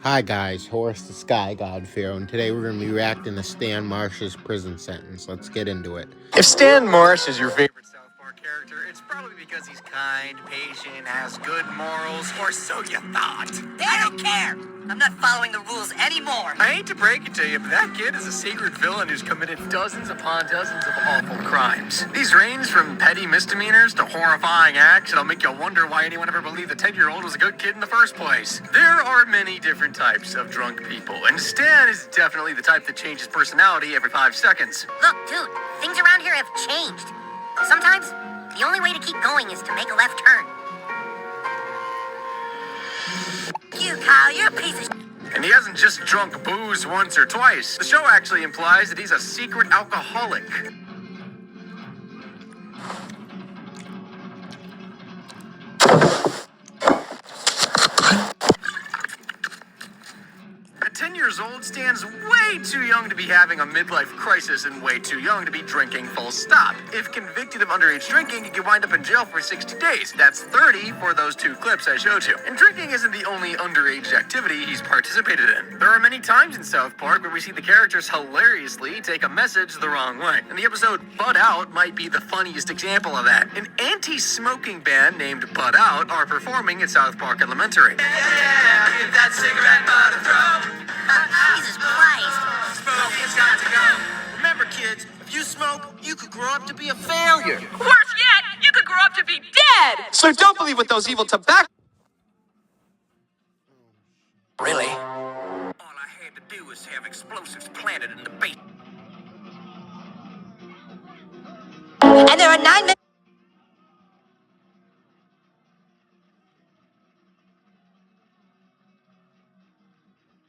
Hi guys, Horace the Sky God Pharaoh, and today we're going to be reacting to Stan Marsh's prison sentence. Let's get into it. If Stan Marsh is your favorite South Park character, it's probably because he's kind, patient, has good morals, or so you thought. I don't care. I'm not following the rules anymore. I hate to break it to you, but that kid is a secret villain who's committed dozens upon dozens of awful crimes. These range from petty misdemeanors to horrifying acts that'll make you wonder why anyone ever believed the 10-year-old was a good kid in the first place. There are many different types of drunk people, and Stan is definitely the type that changes personality every 5 seconds. Look, dude, things around here have changed. Sometimes, the only way to keep going is to make a left turn. You, Kyle, you're a piece of shit. And he hasn't just drunk booze once or twice. The show actually implies that he's a secret alcoholic. At 10 years old, Stan's way too young to be having a midlife crisis and way too young to be drinking full stop. If convicted of underage drinking, you can wind up in jail for 60 days. That's 30 for those 2 clips I showed you. And drinking isn't the only underage activity he's participated in. There are many times in South Park where we see the characters hilariously take a message the wrong way. And the episode Bud Out might be the funniest example of that. An anti-smoking band named Bud Out are performing at South Park Elementary. Yeah, give that cigarette butt a throw. Jesus Christ. Smoking's got to go. Remember, kids, if you smoke, you could grow up to be a failure. Worse yet, you could grow up to be dead! So don't believe what those evil tobacco... Really? All I had to do was have explosives planted in the base. And there are 9 minutes.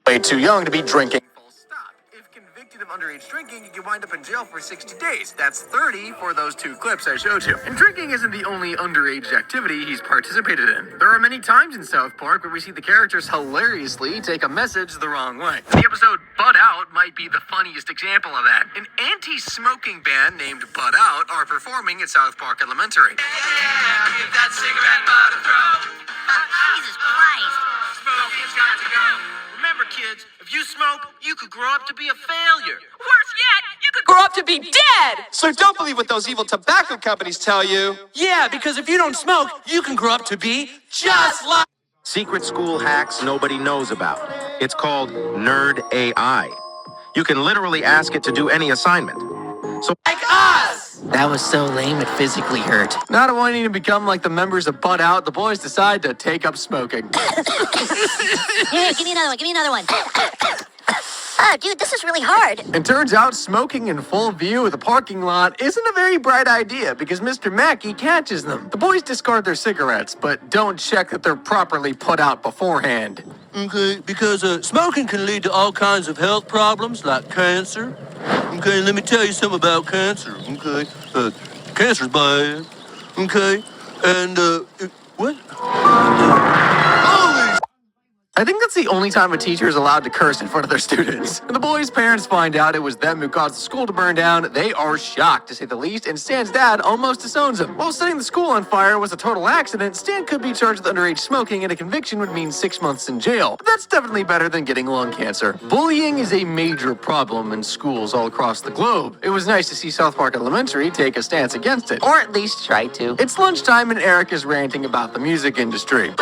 Way too young to be drinking. Full stop. If convicted of underage drinking, you can wind up in jail for 60 days. That's 30 for those 2 clips I showed you. And drinking isn't the only underage activity he's participated in. There are many times in South Park where we see the characters hilariously take a message the wrong way. The episode Bud Out might be the funniest example of that. An anti-smoking band named Bud Out are performing at South Park Elementary. Yeah, give that cigarette butt a throw. Jesus Christ. Smoking's got to go. Remember, kids, if you smoke, you could grow up to be a failure. Worse yet, you could grow up to be dead! So don't believe what those evil tobacco companies tell you. Yeah, because if you don't smoke, you can grow up to be just like... Secret school hacks nobody knows about. It's called Nerd AI. You can literally ask it to do any assignment. So Like us! That was so lame it physically hurt. Not wanting to become like the members of Bud Out, the boys decide to take up smoking. Here, give me another one, give me another one. Oh, dude, this is really hard. It turns out smoking in full view of the parking lot isn't a very bright idea because Mr. Mackey catches them. The boys discard their cigarettes, but don't check that they're properly put out beforehand. Okay, because smoking can lead to all kinds of health problems like cancer. Okay, let me tell you something about cancer. Okay, cancer's bad. Okay, and what? I think that's the only time a teacher is allowed to curse in front of their students. When the boys' parents find out it was them who caused the school to burn down, they are shocked, to say the least, and Stan's dad almost disowns him. While setting the school on fire was a total accident, Stan could be charged with underage smoking, and a conviction would mean 6 months in jail. But that's definitely better than getting lung cancer. Bullying is a major problem in schools all across the globe. It was nice to see South Park Elementary take a stance against it. Or at least try to. It's lunchtime, and Eric is ranting about the music industry.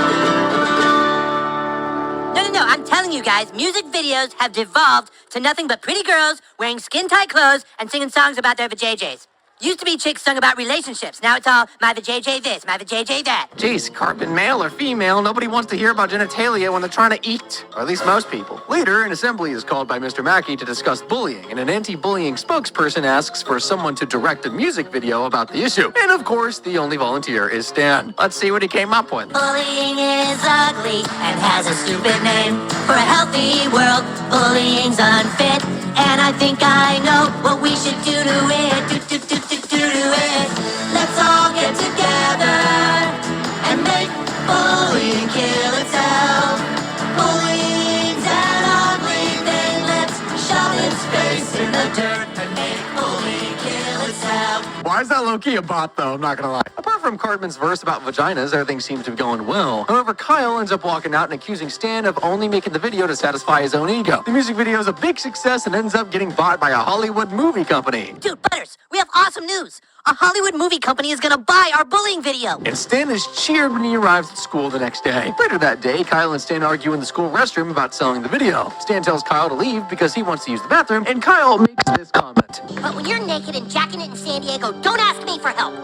No, I'm telling you guys, music videos have devolved to nothing but pretty girls wearing skin-tight clothes and singing songs about their vajayjays. Used to be chicks sung about relationships. Now it's all, my vajayjay this, my vajayjay that. Jeez, carpet male or female, nobody wants to hear about genitalia when they're trying to eat. Or at least most people. Later, an assembly is called by Mr. Mackey to discuss bullying, and an anti-bullying spokesperson asks for someone to direct a music video about the issue. And of course, the only volunteer is Stan. Let's see what he came up with. Bullying is ugly and has a stupid name. For a healthy world, bullying's unfit. And I think I know what we should do to it. Do it. Let's all get together and make bullying kill itself. Bullying's an ugly thing. Let's shove its face in the dirt and make bullying kill itself. Why is that low-key a bot, though? I'm not gonna lie. Apart from from Cartman's verse about vaginas, everything seems to be going well. However, Kyle ends up walking out and accusing Stan of only making the video to satisfy his own ego. The music video is a big success and ends up getting bought by a Hollywood movie company. Dude, Butters, we have awesome news. A Hollywood movie company is gonna buy our bullying video. And Stan is cheered when he arrives at school the next day. Later that day, Kyle and Stan argue in the school restroom about selling the video. Stan tells Kyle to leave because he wants to use the bathroom, and Kyle makes this comment. But when you're naked and jacking it in San Diego, don't ask me for help.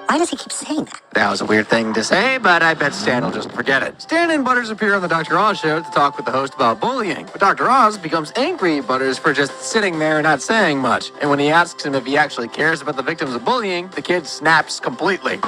Why does he keep saying that? That was a weird thing to say, but I bet Stan will just forget it. Stan and Butters appear on the Dr. Oz show to talk with the host about bullying. But Dr. Oz becomes angry at Butters for just sitting there and not saying much. And when he asks him if he actually cares about the victims of bullying, the kid snaps completely.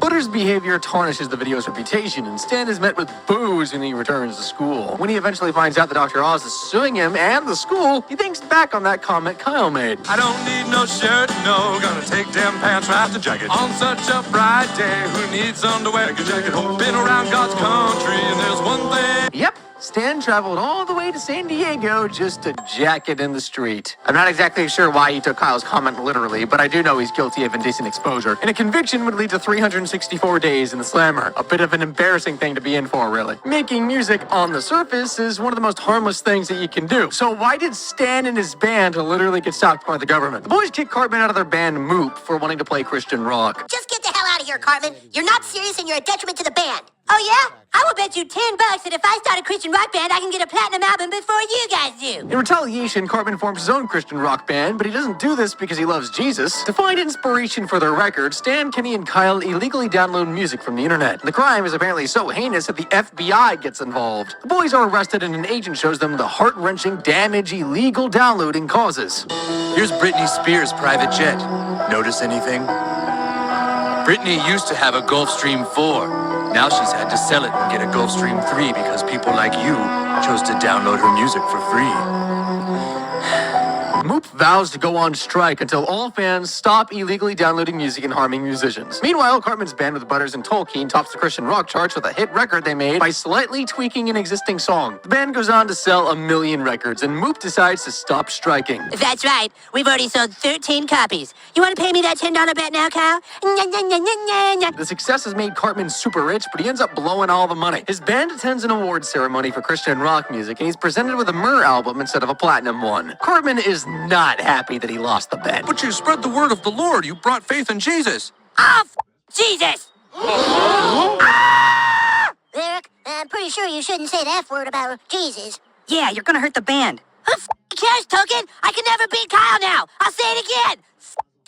Butters' behavior tarnishes the video's reputation, and Stan is met with boos when he returns to school. When he eventually finds out that Dr. Oz is suing him and the school, he thinks back on that comment Kyle made. I don't need no shirt, no, gonna take them pants right to jacket. On such a bright day, who needs underwear? Get jacket, been around God's country, and there's one thing. Yep. Stan traveled all the way to San Diego just to jack it in the street. I'm not exactly sure why he took Kyle's comment literally, but I do know he's guilty of indecent exposure. And a conviction would lead to 364 days in the slammer. A bit of an embarrassing thing to be in for, really. Making music on the surface is one of the most harmless things that you can do. So why did Stan and his band literally get stopped by the government? The boys kicked Cartman out of their band Moop for wanting to play Christian rock. Just get the hell out of here, Cartman. You're not serious and you're a detriment to the band. Oh, yeah? I will bet you $10 that if I start a Christian rock band, I can get a platinum album before you guys do. In retaliation, Cartman forms his own Christian rock band, but he doesn't do this because he loves Jesus. To find inspiration for their record, Stan, Kenny, and Kyle illegally download music from the internet. The crime is apparently so heinous that the FBI gets involved. The boys are arrested and an agent shows them the heart-wrenching damage illegal downloading causes. Here's Britney Spears' private jet. Notice anything? Britney used to have a Gulfstream 4. Now she's had to sell it and get a Gulfstream 3 because people like you chose to download her music for free. Moop vows to go on strike until all fans stop illegally downloading music and harming musicians. Meanwhile, Cartman's band with Butters and Tolkien tops the Christian rock charts with a hit record they made by slightly tweaking an existing song. The band goes on to sell 1 million records, and Moop decides to stop striking. That's right. We've already sold 13 copies. You want to pay me that $10 bet now, Kyle? The success has made Cartman super rich, but he ends up blowing all the money. His band attends an awards ceremony for Christian rock music, and he's presented with a myrrh album instead of a platinum one. Cartman is not happy that he lost the bet. But you spread the word of the Lord. You brought faith in Jesus. Oh, Jesus! Eric, I'm pretty sure you shouldn't say the F word about Jesus. Yeah, you're gonna hurt the band. Who cares, Token? I can never beat Kyle now. I'll say it again.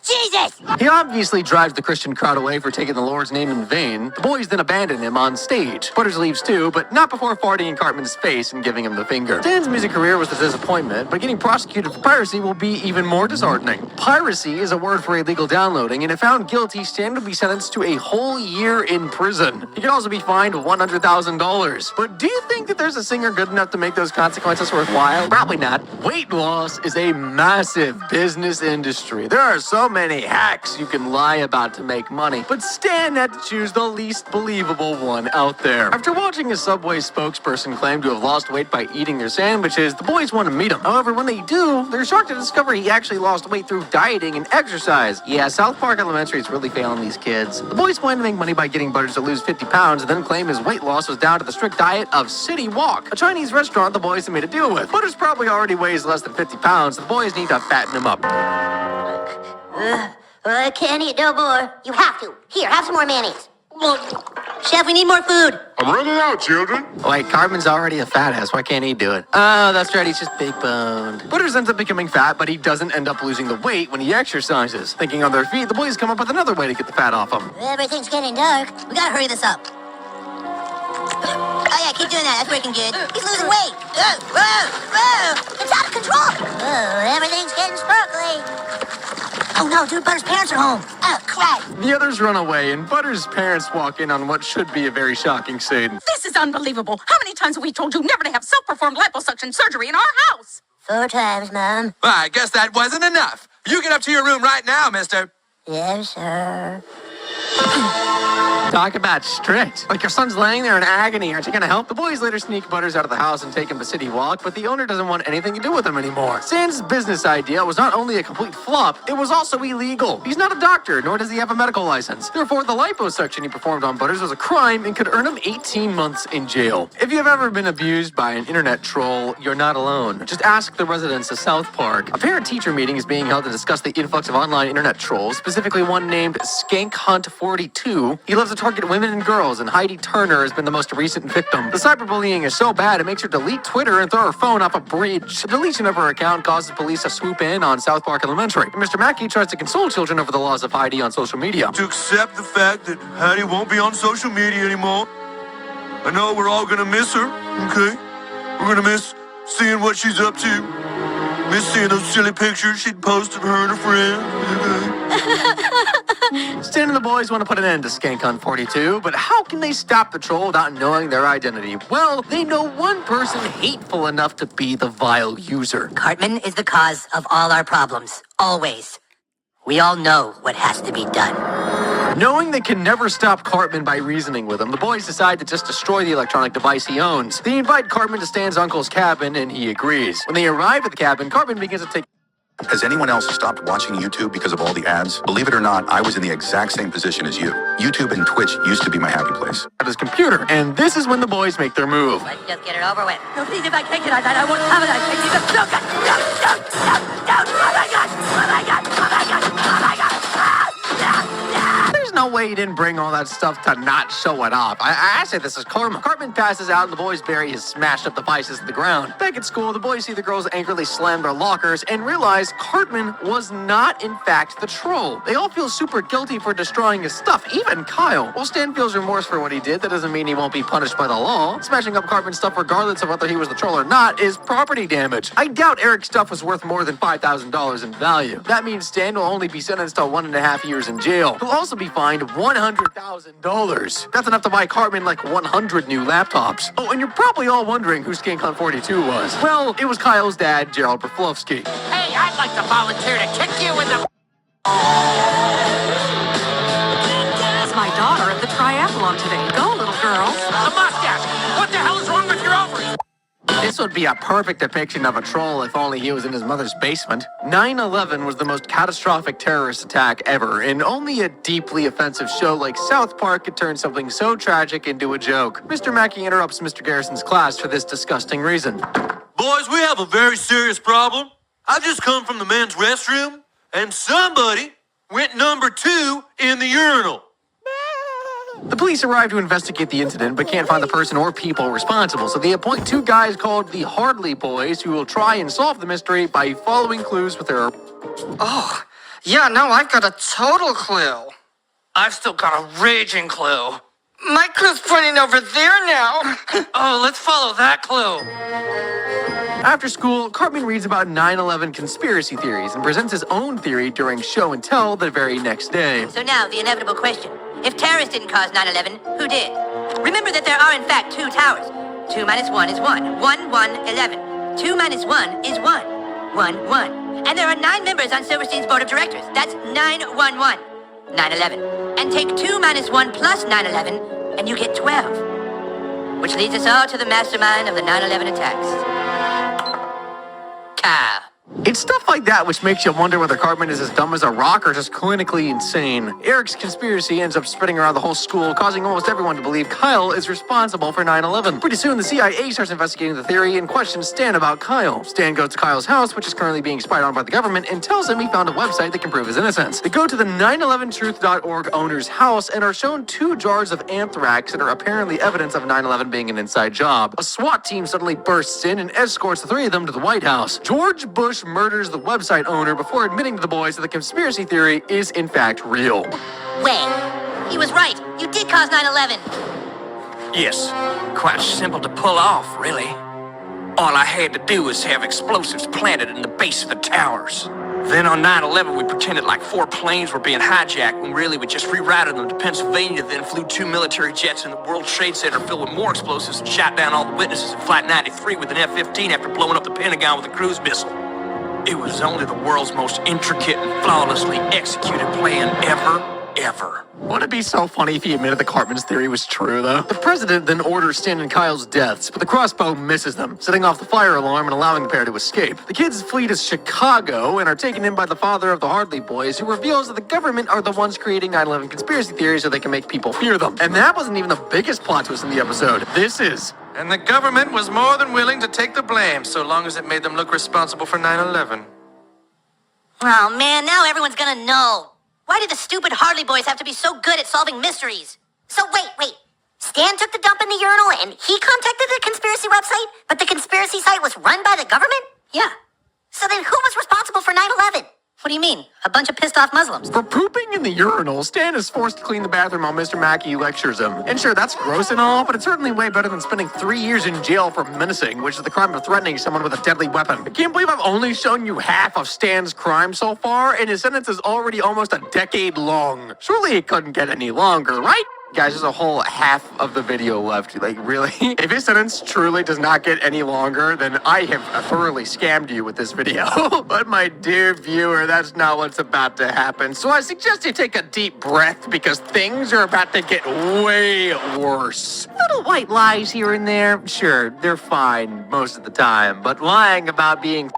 Jesus! He obviously drives the Christian crowd away for taking the Lord's name in vain. The boys then abandon him on stage. Butters leaves too, but not before farting in Cartman's face and giving him the finger. Stan's music career was a disappointment, but getting prosecuted for piracy will be even more disheartening. Piracy is a word for illegal downloading, and if found guilty, Stan would be sentenced to a whole year in prison. He could also be fined $100,000. But do you think that there's a singer good enough to make those consequences worthwhile? Probably not. Weight loss is a massive business industry. There are so many hacks you can lie about to make money, but Stan had to choose the least believable one out there. After watching a Subway spokesperson claim to have lost weight by eating their sandwiches, the boys want to meet him. However, when they do, they're shocked to discover he actually lost weight through dieting and exercise. Yeah, South Park Elementary is really failing these kids. The boys plan to make money by getting Butters to lose 50 pounds and then claim his weight loss was down to the strict diet of City Walk, a Chinese restaurant the boys have made a deal with. Butters probably already weighs less than 50 pounds, so the boys need to fatten him up. I can't eat no more. You have to. Here, have some more mayonnaise. Chef, we need more food. I'm running out, children. Wait, Cartman's already a fat ass. Why can't he do it? Oh, that's right. He's just big boned. Butters ends up becoming fat, but he doesn't end up losing the weight when he exercises. Thinking on their feet, the boys come up with another way to get the fat off him. Everything's getting dark. We gotta hurry this up. Oh, yeah, keep doing that. That's working good. He's losing weight. It's out of control. Oh, everything's getting sparkly. Oh, no, dude, Butters' parents are home. Oh, crap. The others run away, and Butters' parents walk in on what should be a very shocking scene. This is unbelievable. How many times have we told you never to have self-performed liposuction surgery in our house? 4 times, Mom. Well, I guess that wasn't enough. You get up to your room right now, mister. Yes, sir. Talk about strict. Like your son's laying there in agony. Aren't you going to help? The boys later sneak Butters out of the house and take him to City Walk, but the owner doesn't want anything to do with him anymore. Stan's business idea was not only a complete flop, it was also illegal. He's not a doctor, nor does he have a medical license. Therefore, the liposuction he performed on Butters was a crime and could earn him 18 months in jail. If you have ever been abused by an internet troll, you're not alone. Just ask the residents of South Park. A parent-teacher meeting is being held to discuss the influx of online internet trolls, specifically one named Skank Hunt 42. He loves to target women and girls, and Heidi Turner has been the most recent victim. The cyberbullying is so bad it makes her delete Twitter and throw her phone off a bridge. The deletion of her account causes police to swoop in on South Park Elementary. Mr. Mackey tries to console children over the loss of Heidi on social media. To accept the fact that Heidi won't be on social media anymore. I know we're all gonna miss her, okay? We're gonna miss seeing what she's up to. Miss seeing those silly pictures she'd post of her and her friends. Stan and the boys want to put an end to Skank Hunt 42, but how can they stop the troll without knowing their identity? Well, they know one person hateful enough to be the vile user. Cartman is the cause of all our problems. Always. We all know what has to be done. Knowing they can never stop Cartman by reasoning with him, the boys decide to just destroy the electronic device he owns. They invite Cartman to Stan's uncle's cabin, and he agrees. When they arrive at the cabin, Cartman begins to take... Has anyone else stopped watching YouTube because of all the ads? Believe it or not, I was in the exact same position as you. YouTube and Twitch used to be my happy place. ...at his computer, and this is when the boys make their move. Let's just get it over with. No, please, if I can't get on that, I won't have it. I can't do this. No, God, no, no, no, no, oh my God, oh my God, oh my God, oh my God. There's no way he didn't bring all that stuff to not show it off. I say this is karma. Cartman passes out and the boys bury his smashed up devices to the ground. Back at school, the boys see the girls angrily slam their lockers and realize Cartman was not, in fact, the troll. They all feel super guilty for destroying his stuff, even Kyle. While Stan feels remorse for what he did, that doesn't mean he won't be punished by the law. Smashing up Cartman's stuff, regardless of whether he was the troll or not, is property damage. I doubt Eric's stuff was worth more than $5,000 in value. That means Stan will only be sentenced to 1.5 years in jail. He'll also be fined $100,000. That's enough to buy Cartman like 100 new laptops. Oh, and you're probably all wondering who Skank Hunt 42 was. Well, it was Kyle's dad, Gerald Broflovsky. Hey, I'd like to volunteer to kick you in the... It's my daughter at the triathlon today. Go, little girl. The mustache! What the hell is wrong with your ovaries? This would be a perfect depiction of a troll if only he was in his mother's basement. 9/11 was the most catastrophic terrorist attack ever, and only a deeply offensive show like South Park could turn something so tragic into a joke. Mr. Mackey interrupts Mr. Garrison's class for this disgusting reason. Boys, we have a very serious problem. I just come from the men's restroom, and somebody went number 2 in the urinal. The police arrive to investigate the incident, but can't find the person or people responsible, so they appoint 2 guys called the Hardley Boys who will try and solve the mystery by following clues with their... Oh, yeah, no, I've got a total clue. I've still got a raging clue. My clue's pointing over there now. Oh, let's follow that clue. After school, Cartman reads about 9/11 conspiracy theories and presents his own theory during show and tell the very next day. So now, the inevitable question. If terrorists didn't cause 9/11, who did? Remember that there are, in fact, 2 towers. 2 minus 1 is 1. 1, 1, 11. 2 minus 1 is 1. 1, 1. And there are 9 members on Silverstein's board of directors. That's 9, 1, 1. 9/11. And take 2 minus 1 plus 9/11, and you get 12. Which leads us all to the mastermind of the 9/11 attacks. Kyle. It's stuff like that which makes you wonder whether Cartman is as dumb as a rock or just clinically insane. Eric's conspiracy ends up spreading around the whole school, causing almost everyone to believe Kyle is responsible for 9/11. Pretty soon, the CIA starts investigating the theory and questions Stan about Kyle. Stan goes to Kyle's house, which is currently being spied on by the government, and tells him he found a website that can prove his innocence. They go to the 911truth.org owner's house and are shown 2 jars of anthrax that are apparently evidence of 9/11 being an inside job. A SWAT team suddenly bursts in and escorts the 3 of them to the White House. George Bush murders the website owner before admitting to the boys that the conspiracy theory is in fact real. Wait, he was right. You did cause 9/11. Yes, quite simple to pull off, really. All I had to do was have explosives planted in the base of the towers. Then on 9/11, we pretended like 4 planes were being hijacked when really we just rerouted them to Pennsylvania, then flew 2 military jets in the World Trade Center filled with more explosives and shot down all the witnesses in Flight 93 with an F-15 after blowing up the Pentagon with a cruise missile. It was only the world's most intricate and flawlessly executed plan ever, ever. Wouldn't it be so funny if he admitted that Cartman's theory was true, though? The president then orders Stan and Kyle's deaths, but the crossbow misses them, setting off the fire alarm and allowing the pair to escape. The kids flee to Chicago and are taken in by the father of the Hardley boys, who reveals that the government are the ones creating 9/11 conspiracy theories so they can make people fear them. And that wasn't even the biggest plot twist in the episode. This is. And the government was more than willing to take the blame, so long as it made them look responsible for 9/11. Oh man, now everyone's gonna know. Why did the stupid Harley boys have to be so good at solving mysteries? So wait. Stan took the dump in the urinal and he contacted the conspiracy website, but the conspiracy site was run by the government? Yeah. So then who was responsible for 9/11? What do you mean? A bunch of pissed off Muslims. For pooping in the urinal, Stan is forced to clean the bathroom while Mr. Mackey lectures him. And sure, that's gross and all, but it's certainly way better than spending 3 years in jail for menacing, which is the crime of threatening someone with a deadly weapon. I can't believe I've only shown you half of Stan's crime so far, and his sentence is already almost a decade long. Surely it couldn't get any longer, right? Guys, there's a whole half of the video left. Like, really? If his sentence truly does not get any longer, then I have thoroughly scammed you with this video. But my dear viewer, that's not what's about to happen. So I suggest you take a deep breath because things are about to get way worse. Little white lies here and there, sure, they're fine most of the time. But lying about being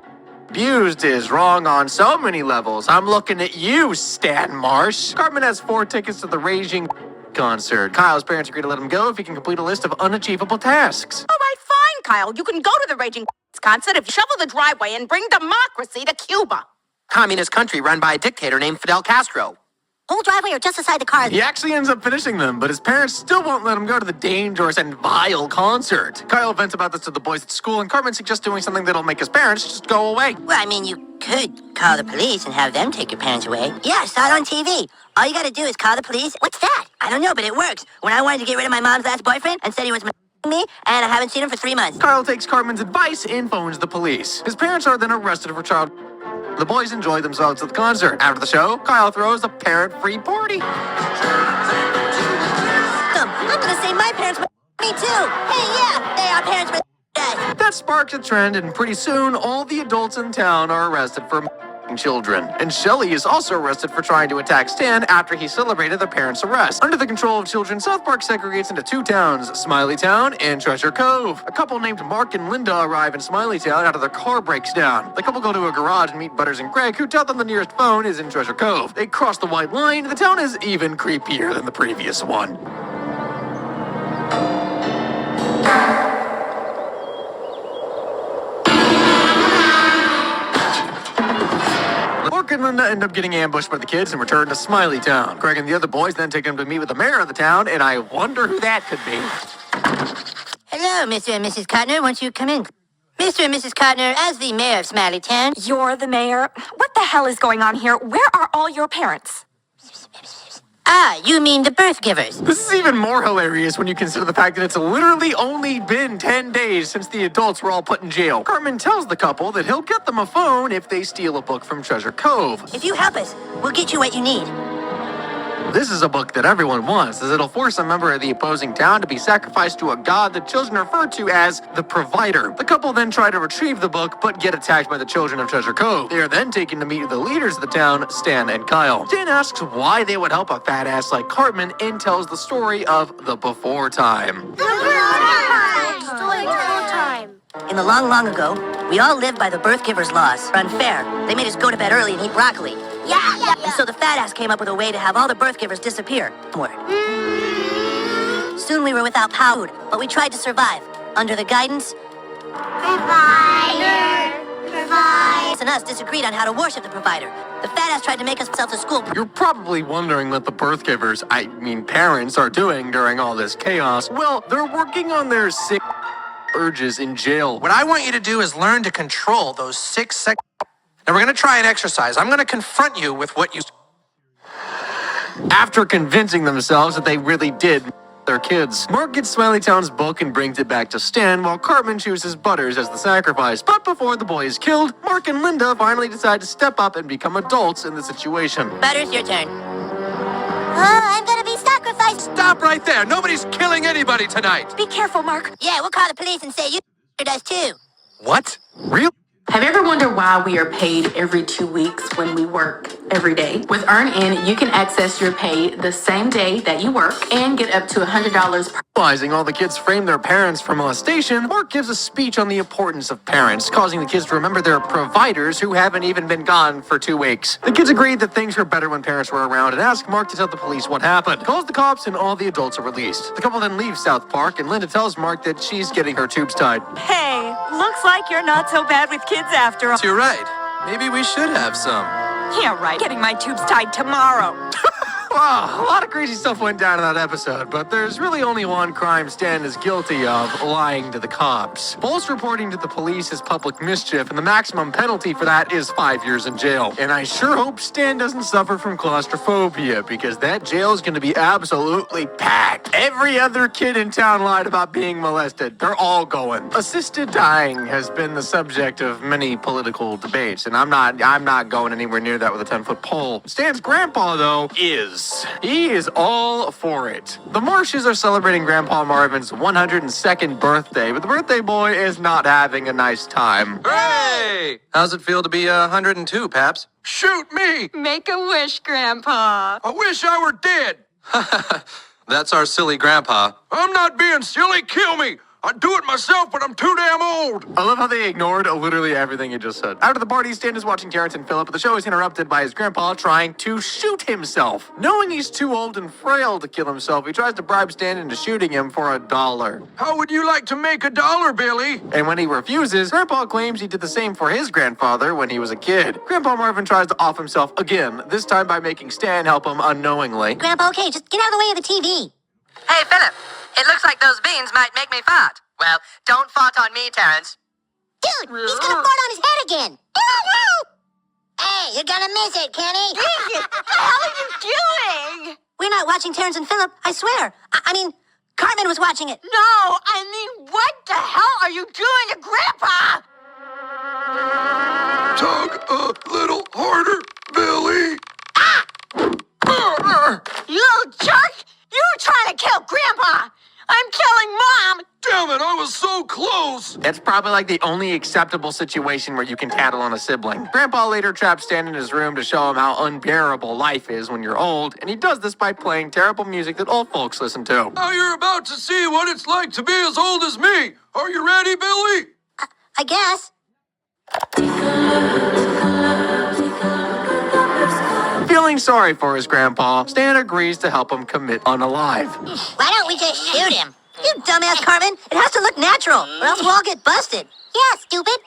abused is wrong on so many levels. I'm looking at you, Stan Marsh. Cartman has 4 tickets to the Raging concert. Kyle's parents agree to let him go if he can complete a list of unachievable tasks. All right, fine, Kyle. You can go to the Raging concert if you shovel the driveway and bring democracy to Cuba. Communist country run by a dictator named Fidel Castro. Whole driveway or just beside the car? He actually ends up finishing them, but his parents still won't let him go to the dangerous and vile concert. Kyle vents about this to the boys at school, and Cartman suggests doing something that'll make his parents just go away. Well, I mean, you could call the police and have them take your parents away. Yeah, I saw it on TV. All you gotta do is call the police. What's that? I don't know, but it works. When I wanted to get rid of my mom's last boyfriend and said he was me, and I haven't seen him for 3 months. Kyle takes Cartman's advice and phones the police. His parents are then arrested for child. The boys enjoy themselves at the concert. After the show, Kyle throws a parent-free party. I'm gonna say my parents were me too. Hey, yeah, they are parents were us. That sparks a trend, and pretty soon, all the adults in town are arrested for children. And Shelley is also arrested for trying to attack Stan after he celebrated their parents' arrest. Under the control of children, South Park segregates into 2 towns, Smiley Town and Treasure Cove. A couple named Mark and Linda arrive in Smiley Town after their car breaks down. The couple go to a garage and meet Butters and Greg, who tell them the nearest phone is in Treasure Cove. They cross the white line. The town is even creepier than the previous one. Mark and Linda end up getting ambushed by the kids and return to Smiley Town. Greg and the other boys then take them to meet with the mayor of the town, and I wonder who that could be. Hello, Mr. and Mrs. Cotner. Won't you come in? Mr. and Mrs. Cotner, as the mayor of Smiley Town. You're the mayor? What the hell is going on here? Where are all your parents? Ah, you mean the birth givers. This is even more hilarious when you consider the fact that it's literally only been 10 days since the adults were all put in jail. Cartman tells the couple that he'll get them a phone if they steal a book from Treasure Cove. If you help us, we'll get you what you need. This is a book that everyone wants, as it'll force a member of the opposing town to be sacrificed to a god the children refer to as the Provider. The couple then try to retrieve the book, but get attacked by the children of Treasure Cove. They are then taken to meet the leaders of the town, Stan and Kyle. Stan asks why they would help a fat ass like Cartman and tells the story of the before time. In the long, long ago, we all lived by the birth giver's laws. Unfair. They made us go to bed early and eat broccoli. Yeah. And so the fat ass came up with a way to have all the birth givers disappear. Soon we were without power, but we tried to survive under the guidance. Provider. And us disagreed on how to worship the Provider. The fat ass tried to make us sell to school. You're probably wondering what the birth givers, parents, are doing during all this chaos. Well, they're working on their sick urges in jail. What I want you to do is learn to control those 6 seconds. Now we're going to try an exercise. I'm going to confront you with what you... After convincing themselves that they really did their kids, Mark gets Smiley Town's book and brings it back to Stan, while Cartman chooses Butters as the sacrifice. But before the boy is killed, Mark and Linda finally decide to step up and become adults in the situation. Butters, your turn. I'm gonna be sacrificed. Stop right there. Nobody's killing anybody tonight. Be careful, Mark. Yeah, we'll call the police and say you does too. What? Real? Have you ever wondered why we are paid every 2 weeks when we work? every day. With Earn-In, you can access your pay the same day that you work and get up to $100 per. Realizing all the kids frame their parents for molestation, Mark gives a speech on the importance of parents, causing the kids to remember their providers who haven't even been gone for 2 weeks. The kids agreed that things were better when parents were around and ask Mark to tell the police what happened. He calls the cops and all the adults are released. The couple then leaves South Park and Linda tells Mark that she's getting her tubes tied. Hey, looks like you're not so bad with kids after all. You're right. Maybe we should have some. Yeah, right. Getting my tubes tied tomorrow. Wow, a lot of crazy stuff went down in that episode, but there's really only one crime Stan is guilty of: lying to the cops. False reporting to the police is public mischief, and the maximum penalty for that is 5 years in jail. And I sure hope Stan doesn't suffer from claustrophobia, because that jail is going to be absolutely packed. Every other kid in town lied about being molested. They're all going. Assisted dying has been the subject of many political debates, and I'm not going anywhere near that with a 10-foot pole. Stan's grandpa, though, is. He is all for it. The Marshes are celebrating Grandpa Marvin's 102nd birthday, but the birthday boy is not having a nice time. Hey! How's it feel to be 102, Paps? Shoot me! Make a wish, Grandpa. I wish I were dead. That's our silly grandpa. I'm not being silly. Kill me. I'd do it myself, but I'm too damn old. I love how they ignored literally everything he just said. After the party, Stan is watching Terrence and Philip, but the show is interrupted by his grandpa trying to shoot himself. Knowing he's too old and frail to kill himself, he tries to bribe Stan into shooting him for $1. How would you like to make $1, Billy? And when he refuses, Grandpa claims he did the same for his grandfather when he was a kid. Grandpa Marvin tries to off himself again, this time by making Stan help him unknowingly. Grandpa, okay, just get out of the way of the TV. Hey, Philip, it looks like those beans might make me fart. Well, don't fart on me, Terrence. Dude, he's gonna fart on his head again. Hey, you're gonna miss it, Kenny. What the hell are you doing? We're not watching Terrence and Philip, I swear. I mean, Cartman was watching it. No, I mean, what the hell are you doing to Grandpa? Tug a little harder, Billy. You little jerk! You were trying to kill Grandpa! I'm killing Mom! Damn it, I was so close! It's probably like the only acceptable situation where you can tattle on a sibling. Grandpa later traps Stan in his room to show him how unbearable life is when you're old, and he does this by playing terrible music that old folks listen to. Now you're about to see what it's like to be as old as me. Are you ready, Billy? I guess. Feeling sorry for his grandpa, Stan agrees to help him commit unalive. Why don't we just shoot him? You dumbass, Cartman. It has to look natural, or else we'll all get busted. Yeah, stupid.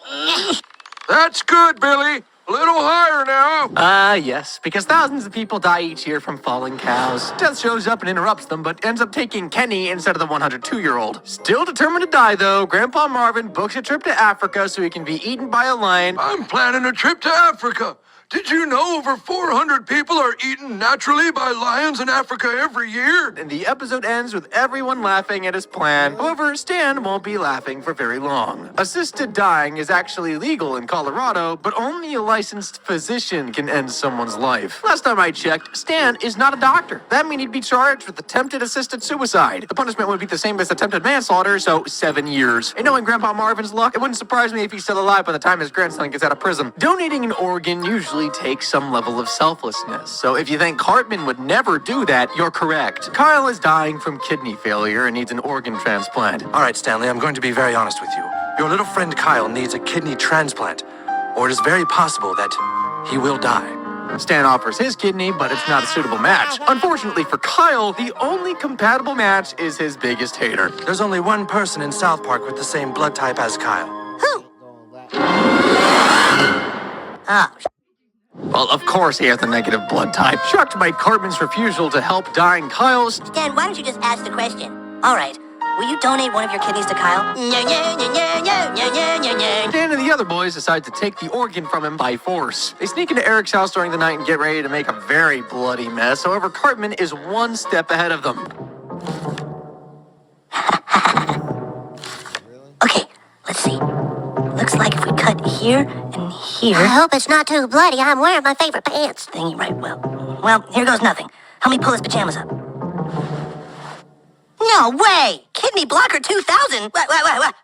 That's good, Billy. A little higher now. Yes, because thousands of people die each year from falling cows. Death shows up and interrupts them, but ends up taking Kenny instead of the 102-year-old. Still determined to die, though, Grandpa Marvin books a trip to Africa so he can be eaten by a lion. I'm planning a trip to Africa. Did you know over 400 people are eaten naturally by lions in Africa every year? And the episode ends with everyone laughing at his plan. However, Stan won't be laughing for very long. Assisted dying is actually legal in Colorado, but only a licensed physician can end someone's life. Last time I checked, Stan is not a doctor. That means he'd be charged with attempted assisted suicide. The punishment would be the same as attempted manslaughter, so 7 years. And knowing Grandpa Marvin's luck, it wouldn't surprise me if he's still alive by the time his grandson gets out of prison. Donating an organ usually takes some level of selflessness, so if you think Cartman would never do that, you're correct. Kyle is dying from kidney failure and needs an organ transplant. All right, Stanley, I'm going to be very honest with you. Your little friend Kyle needs a kidney transplant, or it is very possible that he will die. Stan offers his kidney, but it's not a suitable match. Unfortunately for Kyle, the only compatible match is his biggest hater. There's only one person in South Park with the same blood type as Kyle. Who? Oh, Well, of course he has the negative blood type. Shocked by Cartman's refusal to help dying Kyle, Stan, why don't you just ask the question? All right, will you donate one of your kidneys to Kyle? Stan and the other boys decide to take the organ from him by force. They sneak into Eric's house during the night and get ready to make a very bloody mess. However, Cartman is one step ahead of them. Okay, let's see. Looks like if we cut here and here... I hope it's not too bloody. I'm wearing my favorite pants. Thingy, right, well, here goes nothing. Help me pull his pajamas up. No way! Kidney Blocker 2000? What?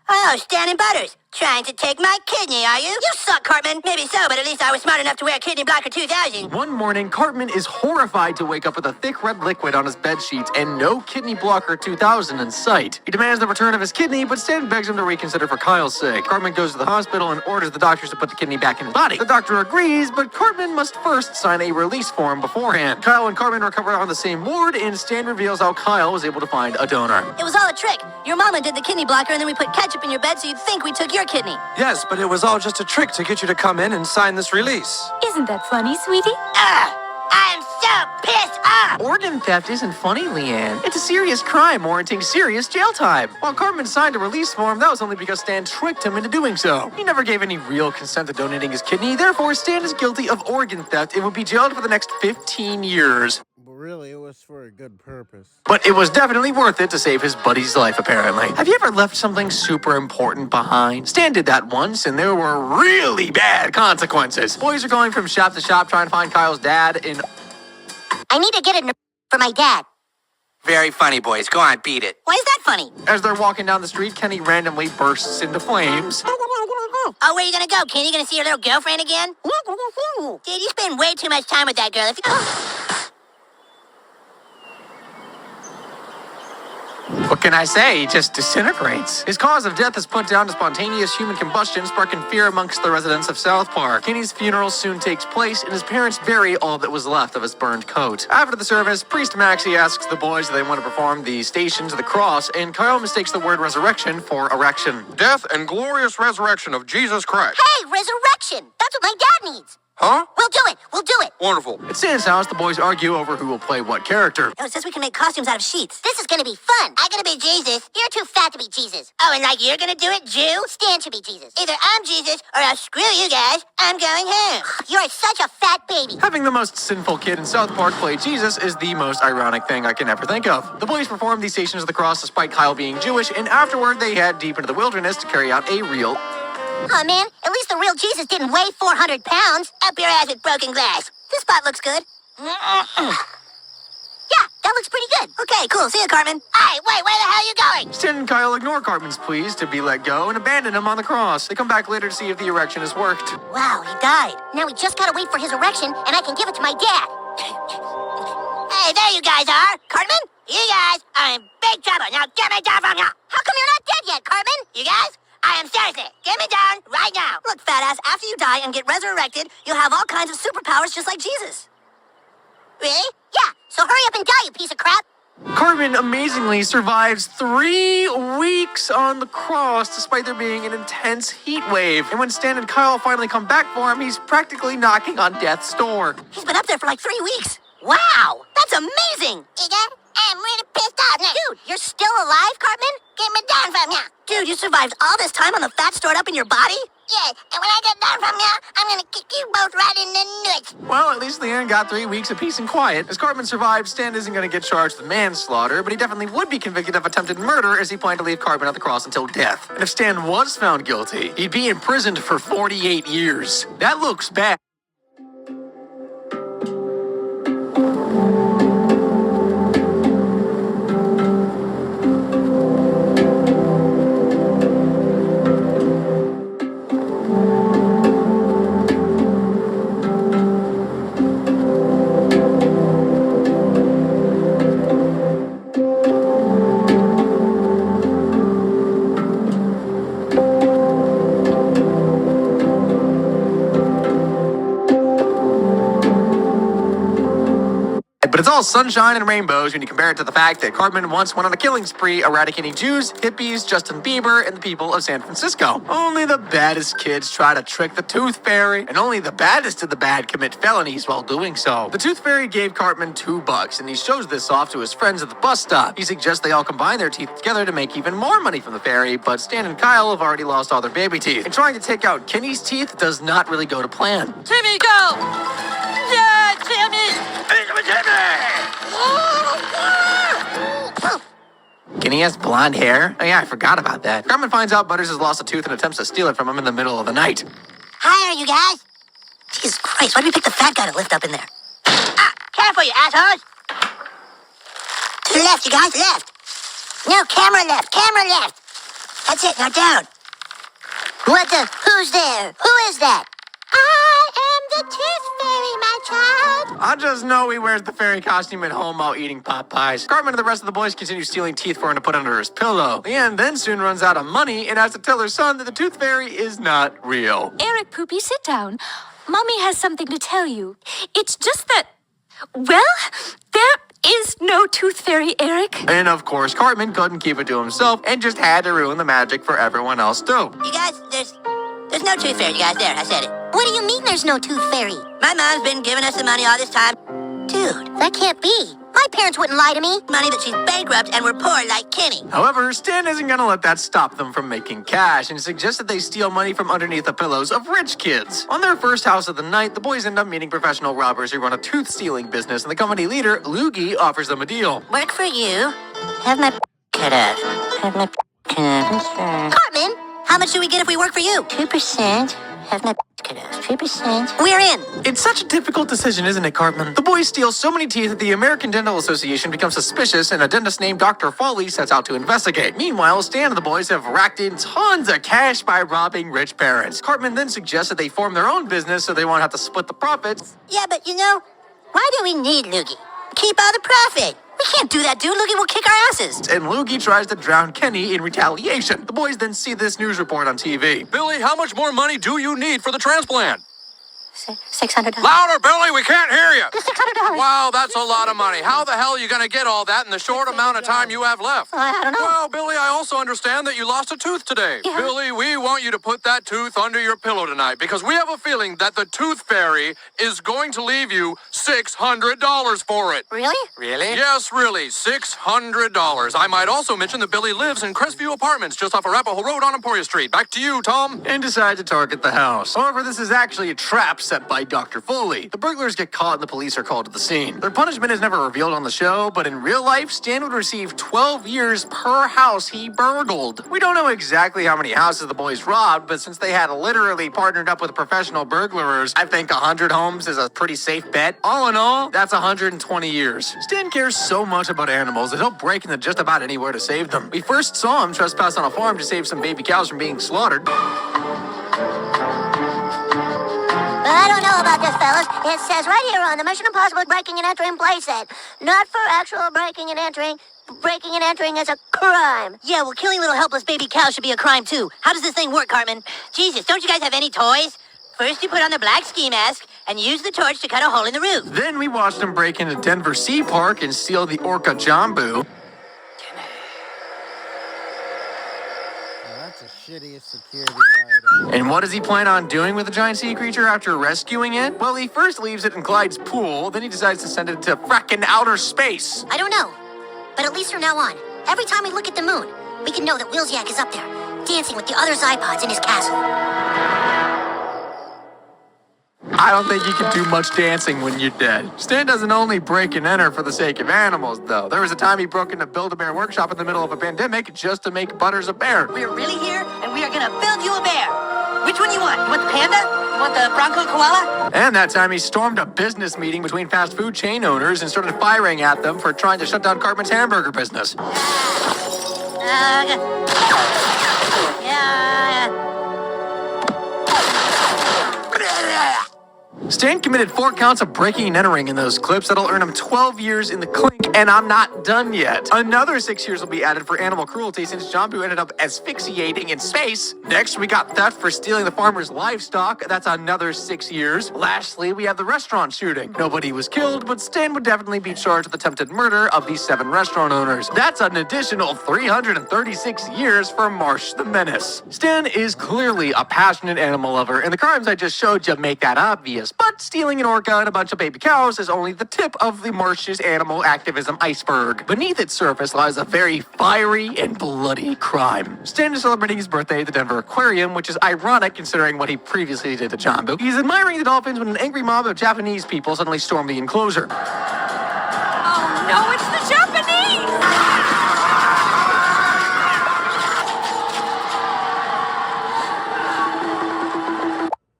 Oh, Stan and Butters. Trying to take my kidney, are you? You suck, Cartman. Maybe so, but at least I was smart enough to wear Kidney Blocker 2000. One morning, Cartman is horrified to wake up with a thick red liquid on his bed sheets and no Kidney Blocker 2000 in sight. He demands the return of his kidney, but Stan begs him to reconsider for Kyle's sake. Cartman goes to the hospital and orders the doctors to put the kidney back in his body. The doctor agrees, but Cartman must first sign a release form beforehand. Kyle and Cartman recover on the same ward, and Stan reveals how Kyle was able to find a donor. It was all a trick. Your mama did the kidney blocker, and then we put ketchup in your bed so you'd think we took your kidney. Yes, but it was all just a trick to get you to come in and sign this release. Isn't that funny, sweetie? I'm so pissed off! Organ theft isn't funny, Leanne. It's a serious crime warranting serious jail time. While Cartman signed a release form, that was only because Stan tricked him into doing so. He never gave any real consent to donating his kidney, therefore Stan is guilty of organ theft and will be jailed for the next 15 years. But really, it was for a good purpose. But it was definitely worth it to save his buddy's life, apparently. Have you ever left something super important behind? Stan did that once, and there were really bad consequences. Boys are going from shop to shop trying to find Kyle's dad in... I need to get it for my dad. Very funny, boys. Go on, beat it. Why is that funny? As they're walking down the street, Kenny randomly bursts into flames. Oh, where are you gonna go, Kenny? You gonna see your little girlfriend again? Dude, you spend way too much time with that girl. If you... What can I say? He just disintegrates. His cause of death is put down to spontaneous human combustion, sparking fear amongst the residents of South Park. Kenny's funeral soon takes place, and his parents bury all that was left of his burned coat. After the service, Priest Maxie asks the boys if they want to perform the Stations of the Cross, and Kyle mistakes the word resurrection for erection. Death and glorious resurrection of Jesus Christ. Hey, resurrection! That's what my dad needs! Huh? We'll do it! We'll do it! Wonderful. At Stan's house, the boys argue over who will play what character. Oh, it says we can make costumes out of sheets. This is gonna be fun. I'm gonna be Jesus. You're too fat to be Jesus. Oh, and like you're gonna do it, Jew? Stan should be Jesus. Either I'm Jesus, or I'll screw you guys. I'm going home. You're such a fat baby. Having the most sinful kid in South Park play Jesus is the most ironic thing I can ever think of. The boys perform the Stations of the Cross despite Kyle being Jewish, and afterward they head deep into the wilderness to carry out a real... Oh man, at least the real Jesus didn't weigh 400 pounds. Up your ass with broken glass. This spot looks good. Yeah, that looks pretty good. Okay, cool. See you, Cartman. Hey, wait, where the hell are you going? Stan and Kyle ignore Cartman's pleas to be let go and abandon him on the cross. They come back later to see if the erection has worked. Wow, he died. Now we just gotta wait for his erection, and I can give it to my dad. Hey, there you guys are. Cartman, you guys are in big trouble. Now get me down from here. How come you're not dead yet, Cartman? You guys? I am seriously. Get me down right now. Look, fat ass, after you die and get resurrected, you'll have all kinds of superpowers just like Jesus. Really? Yeah, so hurry up and die, you piece of crap. Cartman amazingly survives 3 weeks on the cross despite there being an intense heat wave. And when Stan and Kyle finally come back for him, he's practically knocking on death's door. He's been up there for like 3 weeks. Wow, that's amazing. I'm really pissed off now. Dude, you're still alive, Cartman? Get me down from here. Dude, you survived all this time on the fat stored up in your body? Yeah, and when I get down from here, I'm gonna kick you both right in the nuts. Well, at least Leanne got 3 weeks of peace and quiet. As Cartman survived, Stan isn't going to get charged with manslaughter, but he definitely would be convicted of attempted murder as he planned to leave Cartman at the cross until death. And if Stan was found guilty, he'd be imprisoned for 48 years. That looks bad. But it's all sunshine and rainbows when you compare it to the fact that Cartman once went on a killing spree eradicating Jews, hippies, Justin Bieber, and the people of San Francisco. Only the baddest kids try to trick the Tooth Fairy, and only the baddest of the bad commit felonies while doing so. The Tooth Fairy gave Cartman $2, and he shows this off to his friends at the bus stop. He suggests they all combine their teeth together to make even more money from the fairy, but Stan and Kyle have already lost all their baby teeth. And trying to take out Kenny's teeth does not really go to plan. Timmy, go! Yeah, Timmy! Kenny has blonde hair? Oh yeah, I forgot about that. Cartman finds out Butters has lost a tooth and attempts to steal it from him in the middle of the night. Hi, are you guys? Jesus Christ, why did we pick the fat guy to lift up in there? Careful, you assholes! To the left, you guys, left. No, camera left, camera left. That's it, now down. What the? Who's there? Who is that? I am the Tooth Fairy, my child. I just know he wears the fairy costume at home while eating pot pies. Cartman and the rest of the boys continue stealing teeth for him to put under his pillow. Leanne then soon runs out of money and has to tell her son that the Tooth Fairy is not real. Eric, Poopy, sit down. Mommy has something to tell you. It's just that, well, there is no Tooth Fairy, Eric. And of course, Cartman couldn't keep it to himself and just had to ruin the magic for everyone else too. You guys, there's no Tooth Fairy, you guys. There, I said it. What do you mean there's no Tooth Fairy? My mom's been giving us the money all this time. Dude, that can't be. My parents wouldn't lie to me. Money that she's bankrupt and we're poor like Kenny. However, Stan isn't gonna let that stop them from making cash and suggests that they steal money from underneath the pillows of rich kids. On their first house of the night, the boys end up meeting professional robbers who run a tooth-stealing business, and the company leader, Loogie, offers them a deal. Work for you. Have my cut off. Have my cut off. Cartman, how much do we get if we work for you? 2%. Have my cut off. 3%. We're in. It's such a difficult decision, isn't it, Cartman? The boys steal so many teeth that the American Dental Association becomes suspicious, and a dentist named Dr. Foley sets out to investigate. Meanwhile, Stan and the boys have racked in tons of cash by robbing rich parents. Cartman then suggests that they form their own business so they won't have to split the profits. Yeah, but why do we need Loogie? Keep all the profit. We can't do that, dude. Loogie will kick our asses. And Loogie tries to drown Kenny in retaliation. The boys then see this news report on TV. Billy, how much more money do you need for the transplant? $600. Louder, Billy, we can't hear you. $600. Wow, that's a lot of money. How the hell are you going to get all that in the short amount of time you have left? I don't know. Well, Billy, I also understand that you lost a tooth today. Yeah. Billy, we want you to put that tooth under your pillow tonight because we have a feeling that the Tooth Fairy is going to leave you $600 for it. Really? Really? Yes, really, $600. I might also mention that Billy lives in Crestview Apartments just off Arapahoe Road on Emporia Street. Back to you, Tom. And decide to target the house. However, this is actually a trap set by Dr. Foley. The burglars get caught and the police are called to the scene. Their punishment is never revealed on the show, but in real life, Stan would receive 12 years per house he burgled. We don't know exactly how many houses the boys robbed, but since they had literally partnered up with professional burglars, I think 100 homes is a pretty safe bet. All in all, that's 120 years. Stan cares so much about animals that he'll break into just about anywhere to save them. We first saw him trespass on a farm to save some baby cows from being slaughtered. I don't know about this, fellas. It says right here on the Mission Impossible Breaking and Entering playset, not for actual breaking and entering. Breaking and entering is a crime. Yeah, well, killing little helpless baby cows should be a crime, too. How does this thing work, Cartman? Jesus, don't you guys have any toys? First, you put on the black ski mask and use the torch to cut a hole in the roof. Then we watched him break into Denver Sea Park and steal the orca jambu. That's the shittiest security guard. And what does he plan on doing with the giant sea creature after rescuing it? Well, he first leaves it in Clyde's pool, then he decides to send it to frackin' outer space. I don't know, but at least from now on, every time we look at the moon, we can know that Wilsyak is up there, dancing with the other Zypods in his castle. I don't think you can do much dancing when you're dead. Stan doesn't only break and enter for the sake of animals, though. There was a time he broke into Build-A-Bear workshop in the middle of a pandemic just to make Butters a bear. We're really here, and we are gonna build you a bear. Which one you want? You want the panda? You want the Bronco koala? And that time he stormed a business meeting between fast food chain owners and started firing at them for trying to shut down Cartman's hamburger business. Stan committed 4 counts of breaking and entering in those clips that'll earn him 12 years in the clink, and I'm not done yet. Another 6 years will be added for animal cruelty since Jambu ended up asphyxiating in space. Next, we got theft for stealing the farmer's livestock. That's another 6 years. Lastly, we have the restaurant shooting. Nobody was killed, but Stan would definitely be charged with attempted murder of these 7 restaurant owners. That's an additional 336 years for Marsh the Menace. Stan is clearly a passionate animal lover, and the crimes I just showed you make that obvious. But stealing an orca and a bunch of baby cows is only the tip of the Marsh's animal activism iceberg. Beneath its surface lies a very fiery and bloody crime. Stan is celebrating his birthday at the Denver Aquarium, which is ironic considering what he previously did to Jambu. He's admiring the dolphins when an angry mob of Japanese people suddenly storm the enclosure. Oh no, it's the Japanese!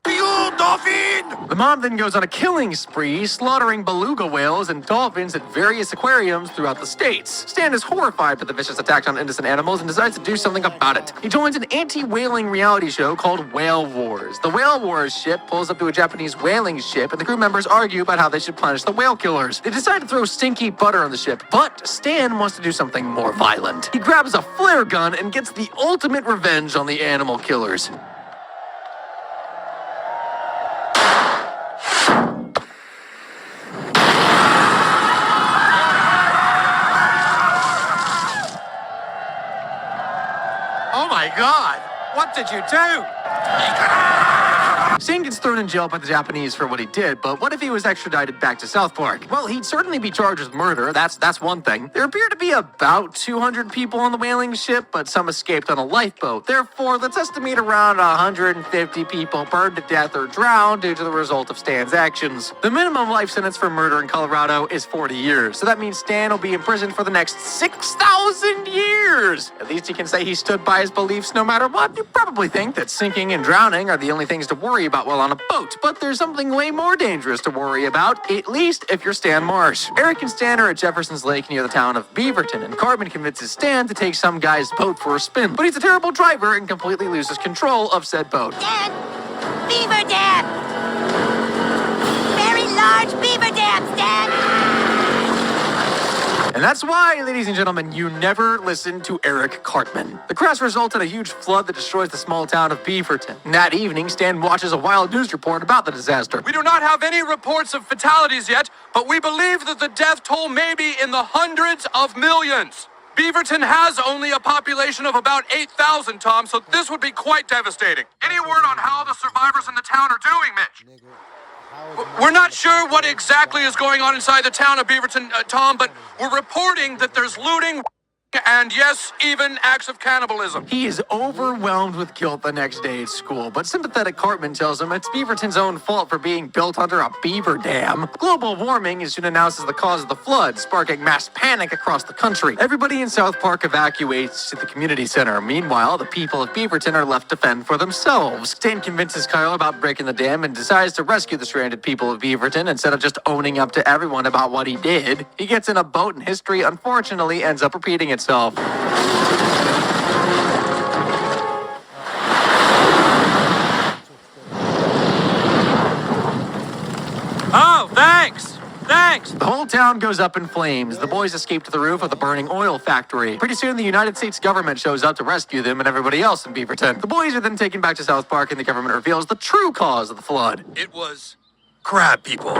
You dolphin! The mom then goes on a killing spree, slaughtering beluga whales and dolphins at various aquariums throughout the states. Stan is horrified by the vicious attacks on innocent animals and decides to do something about it. He joins an anti-whaling reality show called Whale Wars. The Whale Wars ship pulls up to a Japanese whaling ship, and the crew members argue about how they should punish the whale killers. They decide to throw stinky butter on the ship, but Stan wants to do something more violent. He grabs a flare gun and gets the ultimate revenge on the animal killers. Oh my God! What did you do? Stan gets thrown in jail by the Japanese for what he did, but what if he was extradited back to South Park? Well, he'd certainly be charged with murder, that's one thing. There appear to be about 200 people on the whaling ship, but some escaped on a lifeboat. Therefore, let's estimate around 150 people burned to death or drowned due to the result of Stan's actions. The minimum life sentence for murder in Colorado is 40 years, so that means Stan will be in prison for the next 6,000 years! At least he can say he stood by his beliefs no matter what. You probably think that sinking and drowning are the only things to worry about while on a boat, but there's something way more dangerous to worry about, at least if you're Stan Marsh. Eric and Stan are at Jefferson's Lake near the town of Beaverton, and Cartman convinces Stan to take some guy's boat for a spin, but he's a terrible driver and completely loses control of said boat. Dad! Beaver dam! Very large beaver dams, Dad! And that's why, ladies and gentlemen, you never listen to Eric Cartman. The crash resulted in a huge flood that destroys the small town of Beaverton. And that evening, Stan watches a wild news report about the disaster. We do not have any reports of fatalities yet, but we believe that the death toll may be in the hundreds of millions. Beaverton has only a population of about 8,000, Tom, so this would be quite devastating. Any word on how the survivors in the town are doing, Mitch? We're not sure what exactly is going on inside the town of Beaverton, Tom, but we're reporting that there's looting and, yes, even acts of cannibalism. He is overwhelmed with guilt the next day at school, but sympathetic Cartman tells him it's Beaverton's own fault for being built under a beaver dam. Global warming is soon announced as the cause of the flood, sparking mass panic across the country. Everybody in South Park evacuates to the community center. Meanwhile, the people of Beaverton are left to fend for themselves. Stan convinces Kyle about breaking the dam and decides to rescue the stranded people of Beaverton instead of just owning up to everyone about what he did. He gets in a boat and history, unfortunately, ends up repeating itself. Oh, thanks! Thanks! The whole town goes up in flames. The boys escape to the roof of the burning oil factory. Pretty soon, the United States government shows up to rescue them and everybody else in Beaverton. The boys are then taken back to South Park, and the government reveals the true cause of the flood. It was crab people.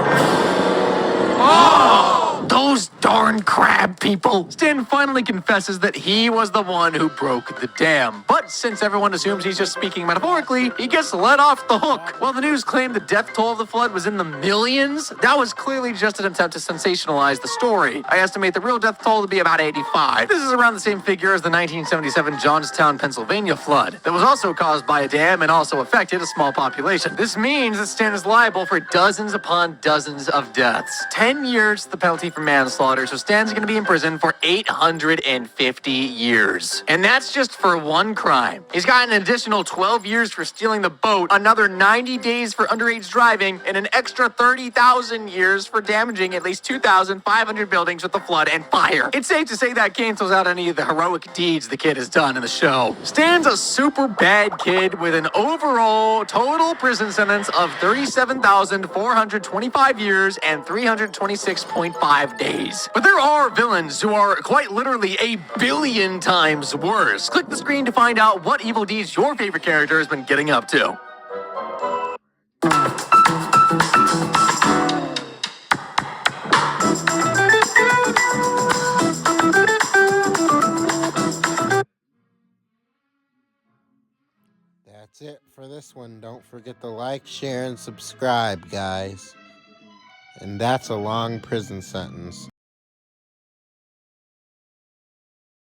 Oh! Those darn crab people! Stan finally confesses that he was the one who broke the dam. But since everyone assumes he's just speaking metaphorically, he gets let off the hook. While the news claimed the death toll of the flood was in the millions, that was clearly just an attempt to sensationalize the story. I estimate the real death toll to be about 85. This is around the same figure as the 1977 Johnstown, Pennsylvania flood that was also caused by a dam and also affected a small population. This means that Stan is liable for dozens upon dozens of deaths. 10 years the penalty for manslaughter, so Stan's going to be in prison for 850 years. And that's just for one crime. He's got an additional 12 years for stealing the boat, another 90 days for underage driving, and an extra 30,000 years for damaging at least 2,500 buildings with the flood and fire. It's safe to say that cancels out any of the heroic deeds the kid has done in the show. Stan's a super bad kid with an overall total prison sentence of 37,425 years and 326.5 days. But there are villains who are quite literally a billion times worse. Click the screen to find out what evil deeds your favorite character has been getting up to. That's it for this one. Don't forget to like, share, and subscribe, guys. And that's a long prison sentence.